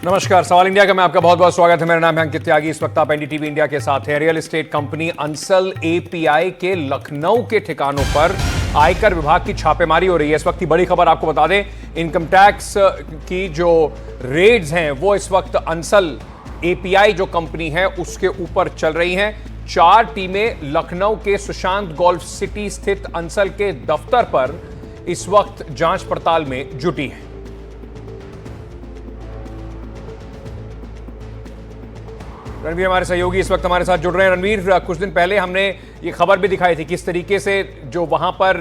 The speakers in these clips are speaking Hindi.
नमस्कार, सवाल इंडिया का मैं आपका बहुत बहुत स्वागत है। मेरा नाम है अंकित त्यागी। इस वक्त आप एनडीटीवी इंडिया के साथ हैं। Real estate company Ansal API के लखनऊ के ठिकानों पर आयकर विभाग की छापेमारी हो रही है। इस वक्त की बड़ी खबर आपको बता दें, इनकम टैक्स की जो रेड्स हैं वो इस वक्त अंसल एपीआई जो कंपनी है उसके ऊपर चल रही हैं। 4 टीमें लखनऊ के सुशांत गोल्फ सिटी स्थित अंसल के दफ्तर पर इस वक्त जांच पड़ताल में जुटी हैं। रणवीर हमारे सहयोगी इस वक्त हमारे साथ जुड़ रहे हैं। रणवीर, कुछ दिन पहले हमने ये खबर भी दिखाई थी किस तरीके से जो वहां पर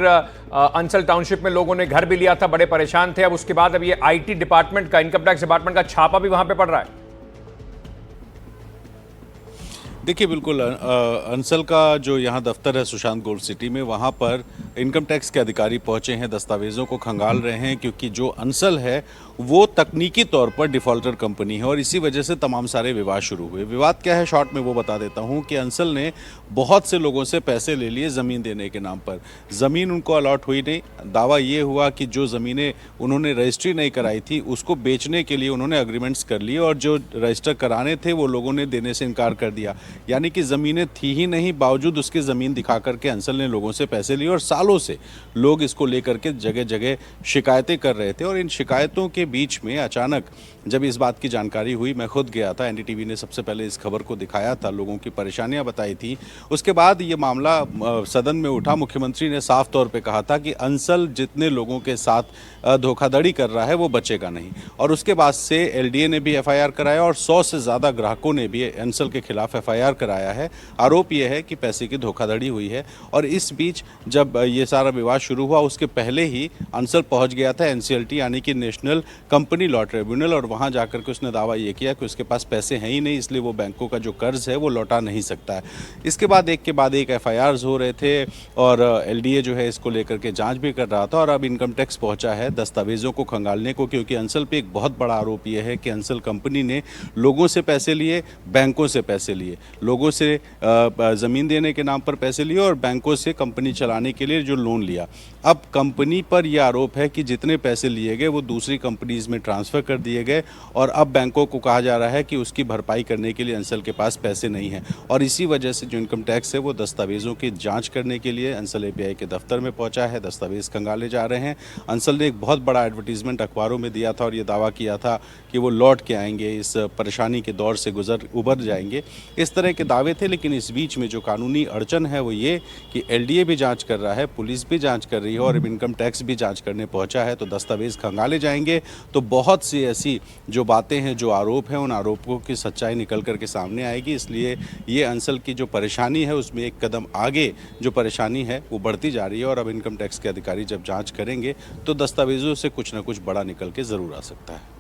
अंसल टाउनशिप में लोगों ने घर भी लिया था, बड़े परेशान थे। अब उसके बाद अब ये आईटी डिपार्टमेंट का, इनकम टैक्स डिपार्टमेंट का छापा भी वहां पे पड़ रहा है। देखिए, बिल्कुल अंसल का जो यहाँ दफ्तर है सुशांत गोल्फ सिटी में, वहाँ पर इनकम टैक्स के अधिकारी पहुँचे हैं, दस्तावेज़ों को खंगाल रहे हैं, क्योंकि जो अंसल है वो तकनीकी तौर पर डिफ़ॉल्टर कंपनी है और इसी वजह से तमाम सारे विवाद शुरू हुए। विवाद क्या है, शॉर्ट में वो बता देता हूँ कि अंसल ने बहुत से लोगों से पैसे ले लिए ज़मीन देने के नाम पर। ज़मीन उनको अलॉट हुई नहीं। दावा ये हुआ कि जो ज़मीनें उन्होंने रजिस्ट्री नहीं कराई थी उसको बेचने के लिए उन्होंने अग्रीमेंट्स कर लिए और जो रजिस्टर कराने थे वो लोगों ने देने से इनकार कर दिया। यानी कि ज़मीनें थी ही नहीं, बावजूद उसकी ज़मीन दिखा करके अंसल ने लोगों से पैसे लिए और सालों से लोग इसको लेकर के जगह जगह शिकायतें कर रहे थे। और इन शिकायतों के बीच में अचानक जब इस बात की जानकारी हुई, मैं खुद गया था, एनडीटीवी ने सबसे पहले इस खबर को दिखाया था, लोगों की परेशानियां बताई थी। उसके बाद ये मामला सदन में उठा। मुख्यमंत्री ने साफ तौर पे कहा था कि अंसल जितने लोगों के साथ धोखाधड़ी कर रहा है वो बचेगा नहीं। और उसके बाद से एलडीए ने भी एफआईआर कराया और 100 से ज़्यादा ग्राहकों ने भी अंसल के खिलाफ एफआईआर कराया है। आरोप यह है कि पैसे की धोखाधड़ी हुई है। और इस बीच जब ये सारा विवाद शुरू हुआ उसके पहले ही अंसल पहुंच गया था एनसीएलटी यानी कि नेशनल कंपनी लॉ ट्रिब्यूनल, और वहां जाकर के उसने दावा ये किया कि उसके पास पैसे हैं ही नहीं, इसलिए वो बैंकों का जो कर्ज है वो लौटा नहीं सकता है। इसके बाद एक के बाद एक एफआईआर्स हो रहे थे और एलडीए जो है इसको लेकर के जांच भी कर रहा था। और अब इनकम टैक्स पहुंचा है दस्तावेजों को खंगालने को, क्योंकि अंसल पे एक बहुत बड़ा आरोप यह है कि अंसल कंपनी ने लोगों से पैसे लिए, बैंकों से पैसे लिए, लोगों से ज़मीन देने के नाम पर पैसे लिए और बैंकों से कंपनी चलाने के लिए जो लोन लिया। अब कंपनी पर यह आरोप है कि जितने पैसे लिए गए वो दूसरी कंपनीज में ट्रांसफ़र कर दिए गए और अब बैंकों को कहा जा रहा है कि उसकी भरपाई करने के लिए अंसल के पास पैसे नहीं हैं। और इसी वजह से जो इनकम टैक्स है वो दस्तावेज़ों की जांच करने के लिए अंसल एपीआई के दफ्तर में पहुंचा है। दस्तावेज़ खंगाले जा रहे हैं। अंसल ने एक बहुत बड़ा एडवर्टीजमेंट अखबारों में दिया था और ये दावा किया था कि वो लौट के आएंगे, इस परेशानी के दौर से उबर जाएंगे, इस तरह के दावे थे। लेकिन इस बीच में जो कानूनी अड़चन है वो ये कि एलडीए भी जांच कर रहा है, पुलिस भी जांच कर रही है और इनकम टैक्स भी जांच करने पहुंचा है। तो दस्तावेज खंगाले जाएंगे तो बहुत सी ऐसी जो बातें हैं, जो आरोप हैं, उन आरोपों की सच्चाई निकल करके सामने आएगी। इसलिए ये अंसल की जो परेशानी है उसमें एक कदम आगे जो परेशानी है वो बढ़ती जा रही है। और अब इनकम टैक्स के अधिकारी जब जाँच करेंगे तो दस्तावेजों से कुछ ना कुछ बड़ा निकल के ज़रूर आ सकता है।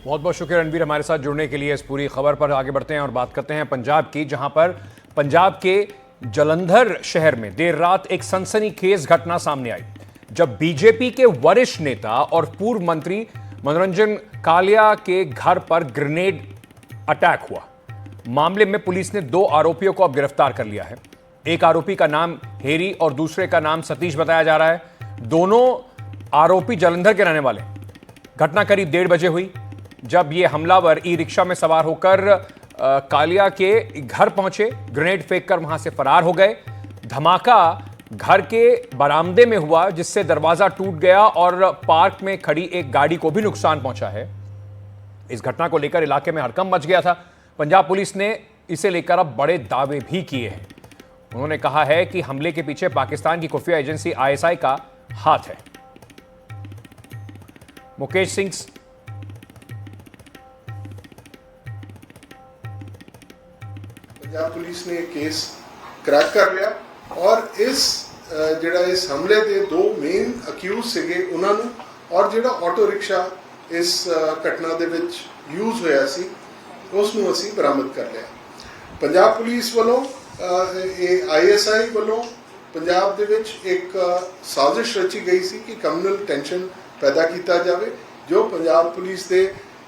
बहुत बहुत शुक्रिया रणवीर हमारे साथ जुड़ने के लिए। इस पूरी खबर पर आगे बढ़ते हैं और बात करते हैं पंजाब की, जहां पर पंजाब के जलंधर शहर में देर रात एक सनसनीखेज घटना सामने आई, जब बीजेपी के वरिष्ठ नेता और पूर्व मंत्री मनोरंजन कालिया के घर पर ग्रेनेड अटैक हुआ। मामले में पुलिस ने 2 आरोपियों को अब गिरफ्तार कर लिया है। एक आरोपी का नाम हेरी और दूसरे का नाम सतीश बताया जा रहा है। दोनों आरोपी जलंधर के रहने वाले। घटना करीब 1:30 बजे हुई, जब ये हमलावर ई रिक्शा में सवार होकर कालिया के घर पहुंचे, ग्रेनेड फेंककर वहां से फरार हो गए। धमाका घर के बरामदे में हुआ, जिससे दरवाजा टूट गया और पार्क में खड़ी एक गाड़ी को भी नुकसान पहुंचा है। इस घटना को लेकर इलाके में हड़कंप मच गया था। पंजाब पुलिस ने इसे लेकर अब बड़े दावे भी किए हैं। उन्होंने कहा है कि हमले के पीछे पाकिस्तान की खुफिया एजेंसी आईएसआई का हाथ है। मुकेश सिंह पंजाब पुलिस ने केस क्रैक कर लिया और इस हमले के 2 मेन अक्यूज सीगे उन्हां नूं और जिहड़ा ऑटो रिक्शा इस घटना दे विच यूज होया सी उस नूं असीं बरामद कर लिया। पंजाब पुलिस वालों आईएसआई वालों पंजाब दे विच एक साजिश रची गई सी कि कम्युनल टेंशन पैदा किया जाए, जो पंजाब पुलिस दे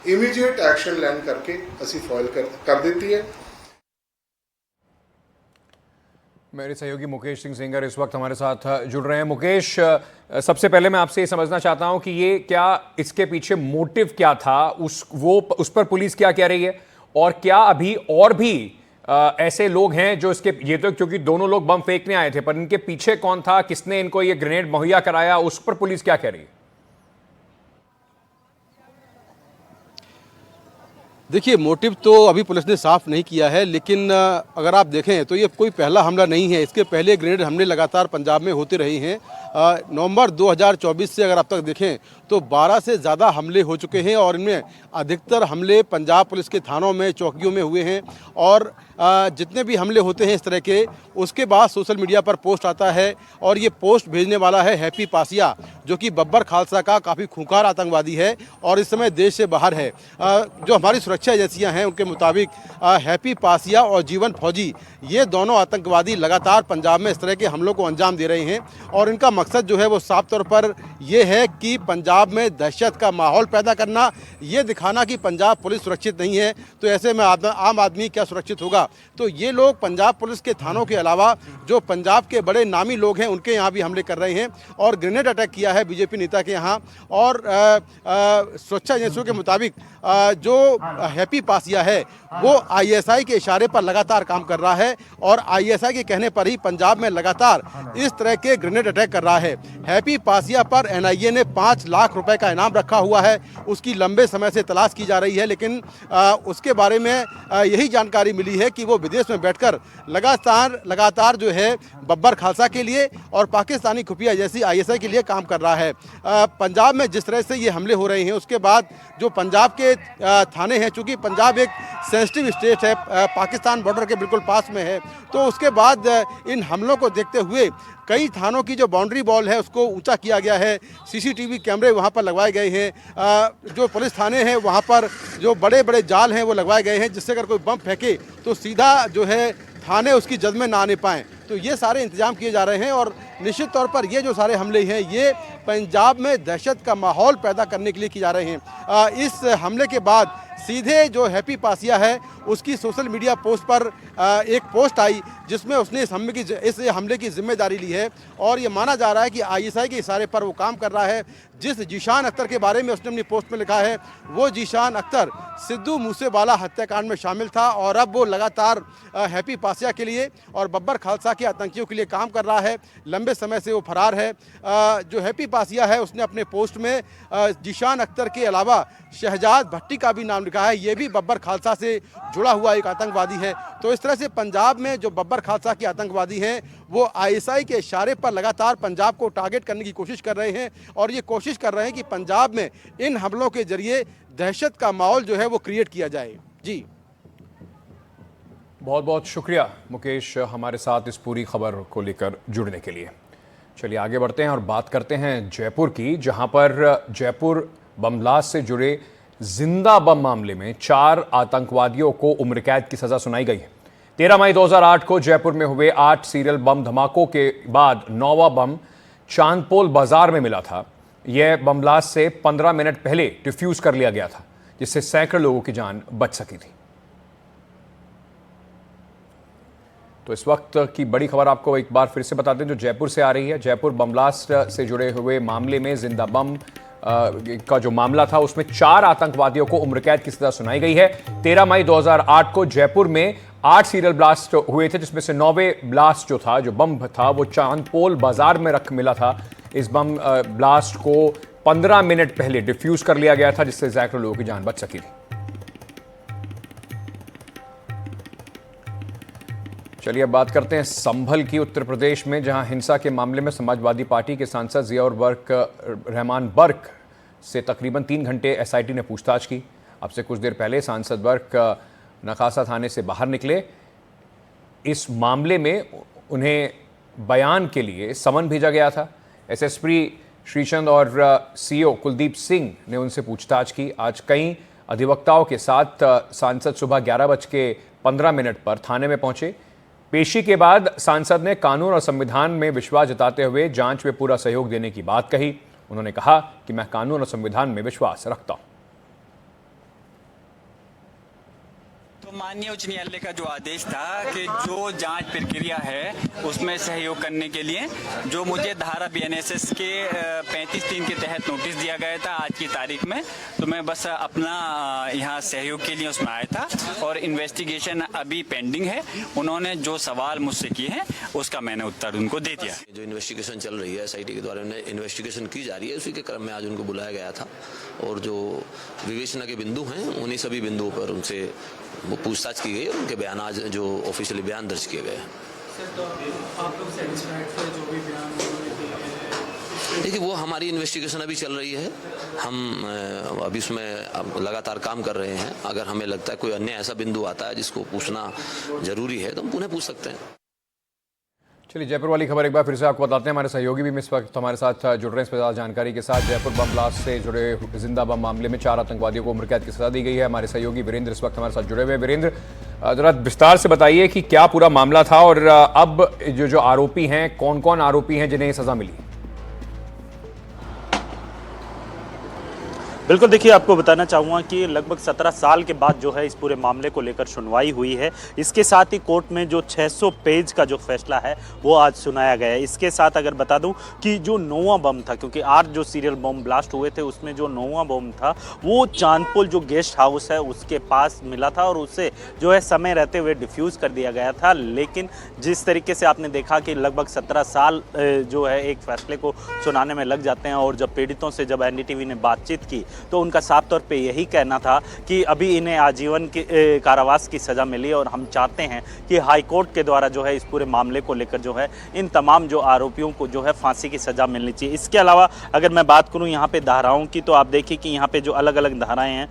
इमीडिएट एक्शन लैन करके असीं फॉइल कर दी है। मेरे सहयोगी मुकेश सिंह सेंगर इस वक्त हमारे साथ जुड़ रहे हैं। मुकेश, सबसे पहले मैं आपसे ये समझना चाहता हूं कि ये क्या इसके पीछे मोटिव क्या था, उस पर पुलिस क्या कह रही है, और क्या अभी और भी ऐसे लोग हैं जो इसके, ये तो क्योंकि दोनों लोग बम फेंकने आए थे, पर इनके पीछे कौन था, किसने इनको ये ग्रेनेड मुहैया कराया, उस पर पुलिस क्या कह रही है? देखिए, मोटिव तो अभी पुलिस ने साफ नहीं किया है, लेकिन अगर आप देखें तो ये कोई पहला हमला नहीं है। इसके पहले ग्रेनेड हमले लगातार पंजाब में होते रहे हैं। नवंबर 2024 से अगर आप तक देखें तो 12 से ज़्यादा हमले हो चुके हैं और इनमें अधिकतर हमले पंजाब पुलिस के थानों में, चौकियों में हुए हैं। और जितने भी हमले होते हैं इस तरह के, उसके बाद सोशल मीडिया पर पोस्ट आता है और ये पोस्ट भेजने वाला है हैप्पी पासिया, जो कि बब्बर खालसा का काफ़ी खूंखार आतंकवादी है और इस समय देश से बाहर है। जो हमारी सुरक्षा एजेंसियां हैं उनके मुताबिक हैप्पी पासिया और जीवन फौजी, ये दोनों आतंकवादी लगातार पंजाब में इस तरह के हमलों को अंजाम दे रहे हैं और इनका मकसद जो है वो साफ तौर पर ये है कि पंजाब में दहशत का माहौल पैदा करना, ये दिखाना कि पंजाब पुलिस सुरक्षित नहीं है, तो ऐसे में आम आदमी क्या सुरक्षित होगा। तो ये लोग पंजाब पुलिस के थानों के अलावा जो पंजाब के बड़े नामी लोग हैं उनके यहाँ भी हमले कर रहे हैं और ग्रेनेड अटैक किया है बीजेपी नेता के यहाँ। और सुरक्षा एजेंसियों के मुताबिक जो हैप्पी पासिया है वो आईएसआई के इशारे पर लगातार काम कर रहा है और आईएसआई के कहने पर ही पंजाब में लगातार इस तरह के ग्रेनेड अटैक कर रहा है। हैप्पी पासिया पर एनआईए ने 5 लाख रुपए का इनाम रखा हुआ है, उसकी लंबे समय से तलाश की जा रही है, लेकिन उसके बारे में यही जानकारी मिली है कि वो विदेश में बैठकर लगातार जो है बब्बर खालसा के लिए और पाकिस्तानी खुफिया एजेंसी आईएसआई के लिए काम कर रहा है। पंजाब में जिस तरह से ये हमले हो रहे हैं उसके बाद जो पंजाब के थाने हैं, चूँकि पंजाब एक सेंसिटिव स्टेट है, पाकिस्तान बॉर्डर के बिल्कुल पास में है, तो उसके बाद इन हमलों को देखते हुए कई थानों की जो बाउंड्री वॉल है उसको ऊंचा किया गया है, सीसीटीवी कैमरे वहां पर लगवाए गए हैं, जो पुलिस थाने हैं वहां पर जो बड़े बड़े जाल हैं वो लगवाए गए हैं, जिससे अगर कोई बम फेंके तो सीधा जो है थाने उसकी जद में ना आने पाएँ। तो ये सारे इंतजाम किए जा रहे हैं और निश्चित तौर पर ये जो सारे हमले हैं ये पंजाब में दहशत का माहौल पैदा करने के लिए किए जा रहे हैं। इस हमले के बाद सीधे जो हैप्पी पासिया है उसकी सोशल मीडिया पोस्ट पर एक पोस्ट आई जिसमें उसने इस हमले की जिम्मेदारी ली है और ये माना जा रहा है कि आईएसआई के इशारे पर वो काम कर रहा है। जिस जीशान अख्तर के बारे में उसने अपनी पोस्ट में लिखा है, वो जीशान अख्तर सिद्धू मूसेवाला हत्याकांड में शामिल था और अब वो लगातार हैप्पी पासिया के लिए और बब्बर खालसा के आतंकियों के लिए काम कर रहा है। लंबे समय से वो फरार है। जो हैप्पी पासिया है उसने अपने पोस्ट में जीशान अख्तर के अलावा शहजाद भट्टी का भी नाम लिखा है, ये भी बब्बर खालसा से जुड़ा हुआ एक आतंकवादी है। तो इस तरह से पंजाब में जो बब्बर खालसा के आतंकवादी हैं वो आईएसआई के इशारे पर लगातार पंजाब को टारगेट करने की कोशिश कर रहे हैं और ये कोशिश कर रहे हैं कि पंजाब में इन हमलों के जरिए दहशत का माहौल जो है वो क्रिएट किया जाए। जी, बहुत बहुत शुक्रिया मुकेश हमारे साथ इस पूरी खबर को लेकर जुड़ने के लिए। चलिए आगे बढ़ते हैं और बात करते हैं जयपुर की, जहां पर जयपुर बम ब्लास्ट से जुड़े जिंदा बम मामले में 4 आतंकवादियों को उम्र कैद की सजा सुनाई गई है। 13 मई 2008 को जयपुर में हुए 8 सीरियल बम धमाकों के बाद 9वां बम चांदपोल बाजार में मिला था। यह बम ब्लास्ट से 15 मिनट पहले डिफ्यूज कर लिया गया था, जिससे सैकड़ों लोगों की जान बच सकी थी। तो इस वक्त की बड़ी खबर आपको एक बार फिर से बताते हैं जो जयपुर से आ रही है। जयपुर बम ब्लास्ट से जुड़े हुए मामले में जिंदा बम का जो मामला था उसमें 4 आतंकवादियों को उम्र कैद की सजा सुनाई गई है। 13 मई 2008 को जयपुर में 8 सीरियल ब्लास्ट हुए थे, जिसमें से 9वें ब्लास्ट जो था, जो बम था, वो चांदपोल बाजार में मिला था। इस बम ब्लास्ट को 15 मिनट पहले डिफ्यूज कर लिया गया था, जिससे सैकड़ों लोगों की जान बच सकी थी। चलिए अब बात करते हैं संभल की, उत्तर प्रदेश में, जहां हिंसा के मामले में समाजवादी पार्टी के सांसद जियाउर रहमान बर्क से तकरीबन 3 घंटे एसआईटी ने पूछताछ की। अब से कुछ देर पहले सांसद बर्क नकासा थाने से बाहर निकले। इस मामले में उन्हें बयान के लिए समन भेजा गया था। एसएसपी श्रीचंद और सीओ कुलदीप सिंह ने उनसे पूछताछ की। आज कई अधिवक्ताओं के साथ सांसद सुबह 11:15 पर थाने में पहुंचे। पेशी के बाद सांसद ने कानून और संविधान में विश्वास जताते हुए जांच में पूरा सहयोग देने की बात कही। उन्होंने कहा कि मैं कानून और संविधान में विश्वास रखता हूं। तो माननीय उच्च न्यायालय का जो आदेश था कि जो जांच प्रक्रिया है उसमें सहयोग करने के लिए जो मुझे धारा बीएनएसएस के 35(3) के तहत नोटिस दिया गया था आज की तारीख में, तो मैं बस अपना यहाँ सहयोग के लिए उसमें आया था और इन्वेस्टिगेशन अभी पेंडिंग है। उन्होंने जो सवाल मुझसे किए हैं उसका मैंने उत्तर उनको दे दिया। जो इन्वेस्टिगेशन चल रही है एसआईटी के द्वारा इन्वेस्टिगेशन की जा रही है, उसी के क्रम में आज उनको बुलाया गया था और जो विवेचना के बिंदु हैं उन्हीं सभी बिंदुओं पर उनसे वो पूछताछ की गई और उनके बयान आज जो ऑफिशियली बयान दर्ज किए गए हैं। देखिए, वो हमारी इन्वेस्टिगेशन अभी चल रही है, हम अभी उसमें लगातार काम कर रहे हैं। अगर हमें लगता है कोई अन्य ऐसा बिंदु आता है जिसको पूछना जरूरी है तो हम पुनः पूछ सकते हैं। चलिए, जयपुर वाली खबर एक बार फिर से आपको बताते हैं। हमारे सहयोगी भी इस वक्त हमारे साथ जुड़ रहे हैं इस पर ज़्यादा जानकारी के साथ। जयपुर बम ब्लास्ट से जुड़े जिंदा बम मामले में 4 आतंकवादियों को उम्र कैद की सजा दी गई है। हमारे सहयोगी वीरेंद्र इस वक्त हमारे साथ जुड़े हुए हैं। वीरेंद्र, जरा विस्तार से बताइए कि क्या पूरा मामला था और अब जो आरोपी हैं, कौन कौन आरोपी हैं जिन्हें सजा मिली? बिल्कुल, देखिए, आपको बताना चाहूँगा कि लगभग 17 साल के बाद जो है इस पूरे मामले को लेकर सुनवाई हुई है। इसके साथ ही कोर्ट में जो 600 पेज का जो फैसला है वो आज सुनाया गया है। इसके साथ अगर बता दूं कि जो 9वां बम था, क्योंकि 8 जो सीरियल बम ब्लास्ट हुए थे उसमें जो 9वां बम था वो चांदपुल जो गेस्ट हाउस है उसके पास मिला था और उसे जो है समय रहते हुए डिफ्यूज़ कर दिया गया था। लेकिन जिस तरीके से आपने देखा कि लगभग 17 साल जो है एक फैसले को सुनाने में लग जाते हैं और जब पीड़ितों से जब एनडीटीवी ने बातचीत की तो उनका साफ तौर पे यही कहना था कि अभी इन्हें आजीवन की कारावास की सज़ा मिली और हम चाहते हैं कि हाई कोर्ट के द्वारा जो है इस पूरे मामले को लेकर जो है इन तमाम जो आरोपियों को जो है फांसी की सज़ा मिलनी चाहिए। इसके अलावा अगर मैं बात करूं यहाँ पे धाराओं की, तो आप देखिए कि यहाँ पे जो अलग अलग धाराएं हैं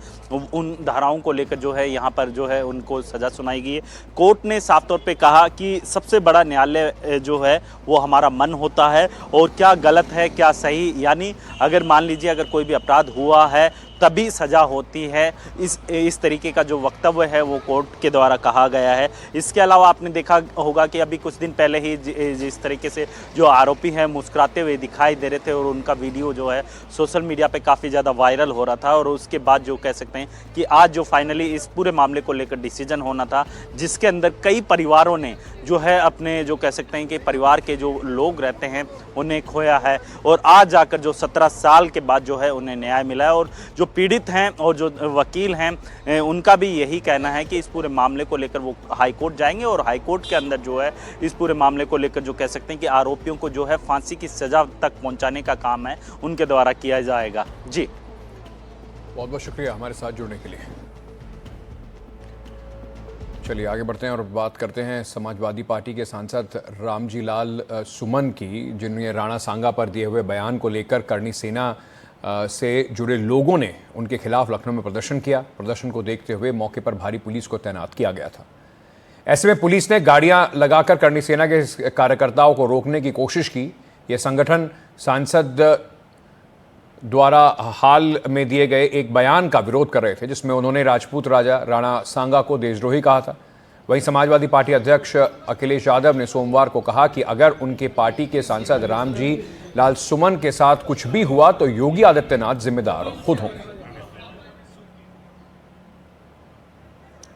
उन धाराओं को लेकर जो है यहाँ पर जो है उनको सज़ा सुनाई गई है। कोर्ट ने साफ तौर पर कहा कि सबसे बड़ा न्यायालय जो है वो हमारा मन होता है और क्या गलत है क्या सही, यानी अगर मान लीजिए अगर कोई भी अपराध हुआ है तभी सज़ा होती है। इस तरीके का जो वक्तव्य है वो कोर्ट के द्वारा कहा गया है। इसके अलावा आपने देखा होगा कि अभी कुछ दिन पहले ही जिस तरीके से जो आरोपी हैं मुस्कुराते हुए दिखाई दे रहे थे और उनका वीडियो जो है सोशल मीडिया पे काफ़ी ज़्यादा वायरल हो रहा था और उसके बाद जो कह सकते हैं कि आज जो फाइनली इस पूरे मामले को लेकर डिसीजन होना था, जिसके अंदर कई परिवारों ने जो है अपने जो कह सकते हैं कि परिवार के जो लोग रहते हैं उन्हें खोया है और आज जाकर जो 17 साल के बाद जो है उन्हें न्याय मिला है। और जो पीड़ित हैं और जो वकील हैं उनका भी यही कहना है कि इस पूरे मामले को लेकर वो हाई कोर्ट जाएंगे और हाई कोर्ट के अंदर जो है इस पूरे मामले को लेकर जो कह सकते हैं कि आरोपियों को जो है फांसी की सज़ा तक पहुंचाने का काम है उनके द्वारा किया जाएगा। जी, बहुत बहुत शुक्रिया हमारे साथ जुड़ने के लिए। चलिए आगे बढ़ते हैं और बात करते हैं समाजवादी पार्टी के सांसद रामजी लाल सुमन की, जिन्होंने राणा सांगा पर दिए हुए बयान को लेकर करनी सेना से जुड़े लोगों ने उनके खिलाफ लखनऊ में प्रदर्शन किया। प्रदर्शन को देखते हुए मौके पर भारी पुलिस को तैनात किया गया था। ऐसे में पुलिस ने गाड़ियां लगाकर करनी सेना के कार्यकर्ताओं को रोकने की कोशिश की। यह संगठन सांसद द्वारा हाल में दिए गए एक बयान का विरोध कर रहे थे, जिसमें उन्होंने राजपूत राजा राणा सांगा को देशद्रोही कहा था। वहीं समाजवादी पार्टी अध्यक्ष अखिलेश यादव ने सोमवार को कहा कि अगर उनके पार्टी के सांसद रामजी लाल सुमन के साथ कुछ भी हुआ तो योगी आदित्यनाथ जिम्मेदार खुद होंगे।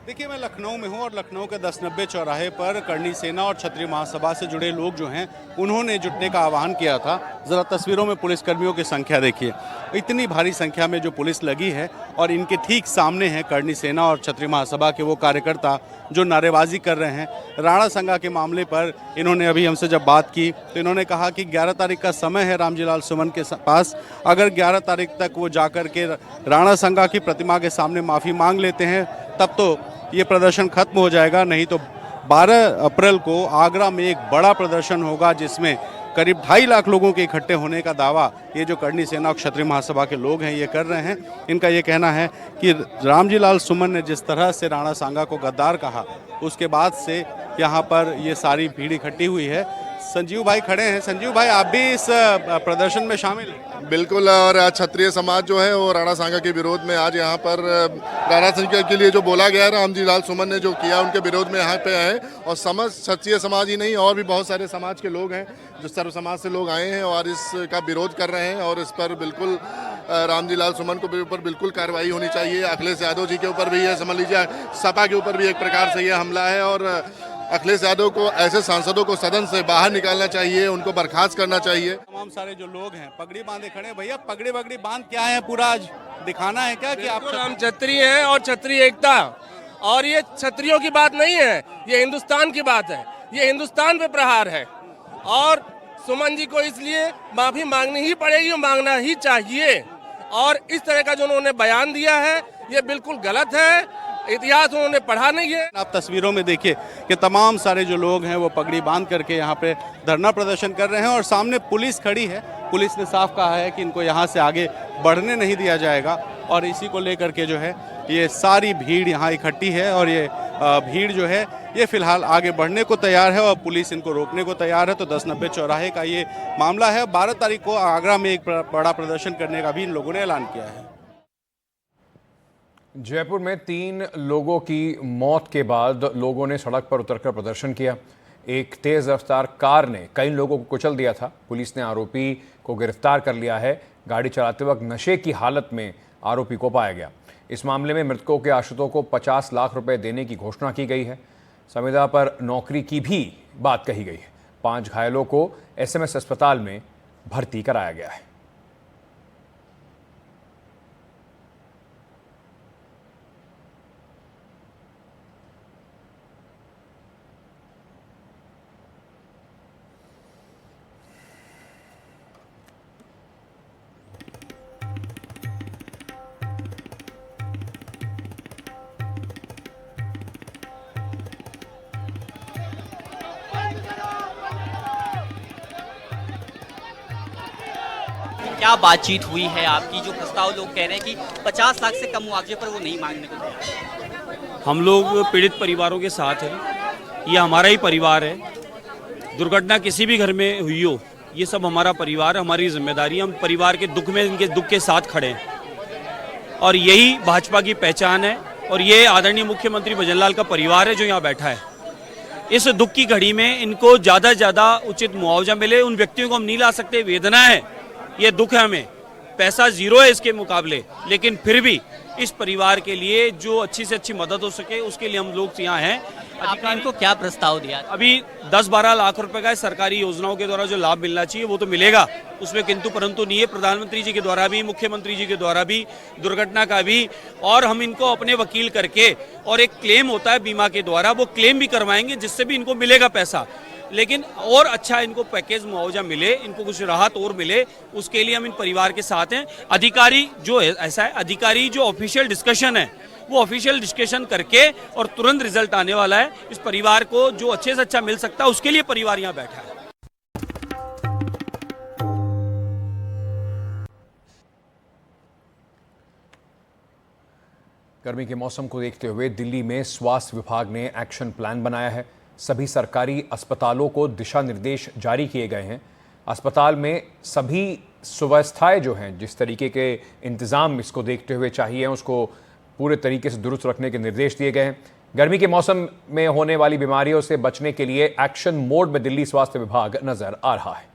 देखिए, मैं लखनऊ में हूं और लखनऊ के 1090 चौराहे पर करनी सेना और क्षत्रिय महासभा से जुड़े लोग जो हैं उन्होंने जुटने का आह्वान किया था। ज़रा तस्वीरों में पुलिसकर्मियों की संख्या देखिए, इतनी भारी संख्या में जो पुलिस लगी है और इनके ठीक सामने है करनी सेना और क्षत्रिय महासभा के वो कार्यकर्ता जो नारेबाजी कर रहे हैं। राणा सांगा के मामले पर इन्होंने अभी हमसे जब बात की तो इन्होंने कहा कि 11 तारीख का समय है रामजी लाल सुमन के पास, अगर 11 तारीख तक वो जाकर के राणा सांगा की प्रतिमा के सामने माफ़ी मांग लेते हैं तब तो ये प्रदर्शन खत्म हो जाएगा, नहीं तो 12 अप्रैल को आगरा में एक बड़ा प्रदर्शन होगा जिसमें करीब 2.5 लाख लोगों के इकट्ठे होने का दावा ये जो करनी सेना और क्षत्रिय महासभा के लोग हैं ये कर रहे हैं। इनका ये कहना है कि रामजी लाल सुमन ने जिस तरह से राणा सांगा को गद्दार कहा उसके बाद से यहाँ पर ये सारी भीड़ इकट्ठी हुई है। संजीव भाई खड़े हैं। संजीव भाई, आप भी इस प्रदर्शन में शामिल हैं? बिल्कुल, और क्षत्रिय समाज जो है वो राणा सांगा के विरोध में आज यहाँ पर राणा सांगा के लिए जो बोला गया है, रामजी लाल सुमन ने जो किया उनके विरोध में यहाँ पे आए और क्षत्रिय समाज ही नहीं और भी बहुत सारे समाज के लोग हैं जो सर्व समाज से लोग आए हैं और इसका विरोध कर रहे हैं और इस पर बिल्कुल रामजी लाल सुमन को भी ऊपर बिल्कुल कार्रवाई होनी चाहिए। अखिलेश यादव जी के ऊपर भी है, समझ लीजिए सपा के ऊपर भी एक प्रकार से ये हमला है और अखिलेश यादव को, ऐसे सांसदों को सदन से बाहर निकालना चाहिए, उनको बर्खास्त करना चाहिए। तमाम सारे जो लोग हैं पगड़ी बांधे खड़े हैं। भैया पगड़ी वगड़ी बांध क्या है, पूरा आज दिखाना है क्या कि आप हम क्षत्रिय हैं और क्षत्रिय एकता, और ये क्षत्रियों की बात नहीं है, ये हिंदुस्तान की बात है, ये हिंदुस्तान पे प्रहार है और सुमन जी को इसलिए माफी मांगनी ही पड़ेगी, मांगना ही चाहिए। और इस तरह का जो उन्होंने बयान दिया है ये बिल्कुल गलत है, इतिहास उन्होंने पढ़ा नहीं है। आप तस्वीरों में देखिए कि तमाम सारे जो लोग हैं वो पगड़ी बांध करके यहाँ पे धरना प्रदर्शन कर रहे हैं और सामने पुलिस खड़ी है। पुलिस ने साफ कहा है कि इनको यहाँ से आगे बढ़ने नहीं दिया जाएगा और इसी को लेकर के जो है ये सारी भीड़ यहाँ इकट्ठी है और ये भीड़ जो है ये फिलहाल आगे बढ़ने को तैयार है और पुलिस इनको रोकने को तैयार है। तो 1090 चौराहे का ये मामला है। 12 तारीख को आगरा में एक बड़ा प्रदर्शन करने का भी इन लोगों ने ऐलान किया है। जयपुर में 3 लोगों की मौत के बाद लोगों ने सड़क पर उतरकर प्रदर्शन किया। एक तेज रफ्तार कार ने कई लोगों को कुचल दिया था। पुलिस ने आरोपी को गिरफ्तार कर लिया है। गाड़ी चलाते वक्त नशे की हालत में आरोपी को पाया गया। इस मामले में मृतकों के आश्रितों को 50 लाख रुपए देने की घोषणा की गई है। संविदा पर नौकरी की भी बात कही गई है। 5 घायलों को एसएमएस अस्पताल में भर्ती कराया गया है। क्या बातचीत हुई है आपकी? जो प्रस्ताव लोग कह रहे हैं कि 50 लाख से कम मुआवजे पर वो नहीं मांगने को तैयार। हम लोग पीड़ित परिवारों के साथ हैं। ये हमारा ही परिवार है। दुर्घटना किसी भी घर में हुई हो, ये सब हमारा परिवार, हमारी जिम्मेदारी। हम परिवार के दुख में, इनके दुख के साथ खड़े हैं और यही भाजपा की पहचान है। और ये आदरणीय मुख्यमंत्री भजनलाल का परिवार है जो यहाँ बैठा है। इस दुख की घड़ी में इनको ज़्यादा से ज़्यादा उचित मुआवजा मिले। उन व्यक्तियों को हम नहीं ला सकते, वेदना है, ये दुख है, हमें पैसा जीरो है इसके मुकाबले, लेकिन फिर भी इस परिवार के लिए जो अच्छी से अच्छी मदद हो सके उसके लिए हम लोग यहाँ हैं। आपने इनको क्या प्रस्ताव दिया? अभी 10-12 लाख रुपए का सरकारी योजनाओं के द्वारा जो लाभ मिलना चाहिए वो तो मिलेगा, उसमें किंतु परंतु नहीं है। प्रधानमंत्री जी के द्वारा भी, मुख्यमंत्री जी के द्वारा भी, दुर्घटना का भी, और हम इनको अपने वकील करके, और एक क्लेम होता है बीमा के द्वारा, वो क्लेम भी करवाएंगे जिससे भी इनको मिलेगा पैसा। लेकिन और अच्छा इनको पैकेज मुआवजा मिले, इनको कुछ राहत और मिले, उसके लिए हम इन परिवार के साथ हैं। अधिकारी जो है, ऐसा है, अधिकारी जो ऑफिशियल डिस्कशन है वो ऑफिशियल डिस्कशन करके और तुरंत रिजल्ट आने वाला है। इस परिवार को जो अच्छे से अच्छा मिल सकता है उसके लिए परिवार यहाँ बैठा है। गर्मी के मौसम को देखते हुए दिल्ली में स्वास्थ्य विभाग ने एक्शन प्लान बनाया है। सभी सरकारी अस्पतालों को दिशा निर्देश जारी किए गए हैं। अस्पताल में सभी सुव्यवस्थाएं जो हैं, जिस तरीके के इंतज़ाम इसको देखते हुए चाहिए, उसको पूरे तरीके से दुरुस्त रखने के निर्देश दिए गए हैं। गर्मी के मौसम में होने वाली बीमारियों से बचने के लिए एक्शन मोड में दिल्ली स्वास्थ्य विभाग नजर आ रहा है।